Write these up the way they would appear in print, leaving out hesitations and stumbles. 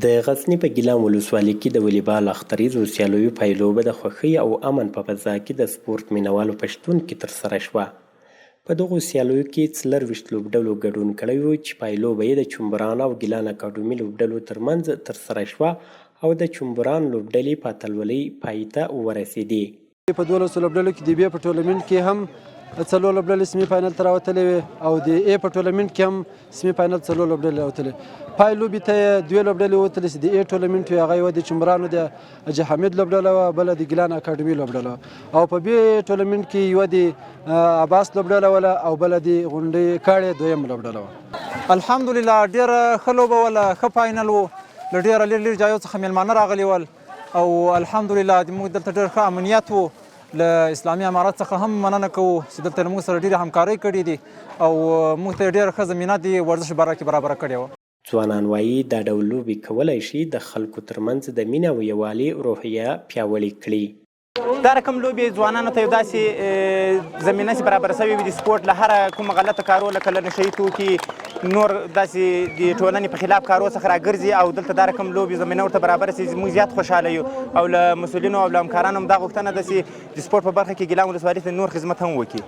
د غزني په ګیلان ولسوالۍ کې د والیبال اختریزو سیالیو پیلوبه د خوښۍ او امن په فضا کې د سپورت مینوالو په شتون کې ترسره شوه. په دغو سیالیو کې 24 لوبډلو ګډون کړی و چې پایلوبه یې د چمبران او ګیلان اکاډمي لوبډلو ترمنځ ترسره شوه او د چمبران لوبډلې په اتلولۍ پای ته ورسېدې. په 12 لوبډلو کې د بي په ټورنمنټ کې هم 4 لوبډلې سیمي فاینل ته راوتلې وې او د ای په ټورنمنټ کې هم سیمي فاینل 4 لوبډلې راوتلې. پای لوبې ته 2 لوبډلې وتلې چې د ای ټورنمنټ وې، هغه یوه د چمبرانو د حاجي حمید لوبډله وه، بله د ګیلان اکاډمي لوبډله، او په بي ټورنمنټ کې یوه د عباس لوبډله وله او بله د غونډۍ کاړې دویم لوبډله وه. الحمدلله ډېره ښه لوبه وله، ښه فاینل و، له ډېره لرې ځایو څخه میلمانه راغلي ول او الحمدلله موږ دلته ډېر ښه امنیت و. له اسلامي امارت څخه هم مننه کوو چې دلته له موږ سره ډېرې همکارۍ کړې دي او موږ ته ډېره ښه زمینه د ورزش باره کې برابره کړې وه. ځوانان وایي دا ډول لوبې کولی شي د خلکو ترمنځ د مینې او یووالي روحیه پیاوړې کړي. دا رقم لوبې ځوانانو ته یو داسې زمینه چې برابره شوې وي د سپورټ له هره کومه غلطه کارو لکه له نشهیي توکي نور داسې د ټولنې په خلاف کارو څخه راګرځي او دلته دا رقم لوبې زمینه ورته برابره شي موږ زیات خوشحاله یو او له مسؤلینو او له همکارانو هم دا غوښتنه ده چې د سپورټ په برخه کې ګیلان ولسوالۍ ته نور خدمت هم وکړي.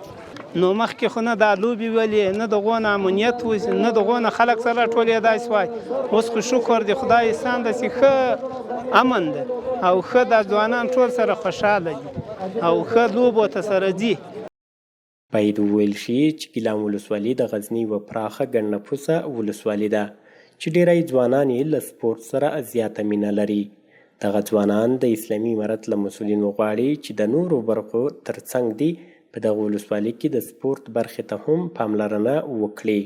نو مخکې خو نه دا لوبې ولې نه دغونه امنیت و نه دغونه خلک سره ټول یې داسې وای. اوس خو شکر د خدای احسان ده چې ښه امن ده او ښه دا ځوانان ټول سره خوشحاله دي او ښه لوبو ته سره ځي. باید وویل شي چې ګیلان ولسوالي د غزني یوه پراخه ګڼ نفوسه ولسوالي ده چې ډیری ځوانان یې له سپورت سره زیاته مینه لري. دغه ځوانان د اسلامي امارت له مسؤلینو غواړي چې د نورو برخو ترڅنګ دي په دغه ولسوالۍ کې د سپورت برخې ته هم پاملرنه وکړي.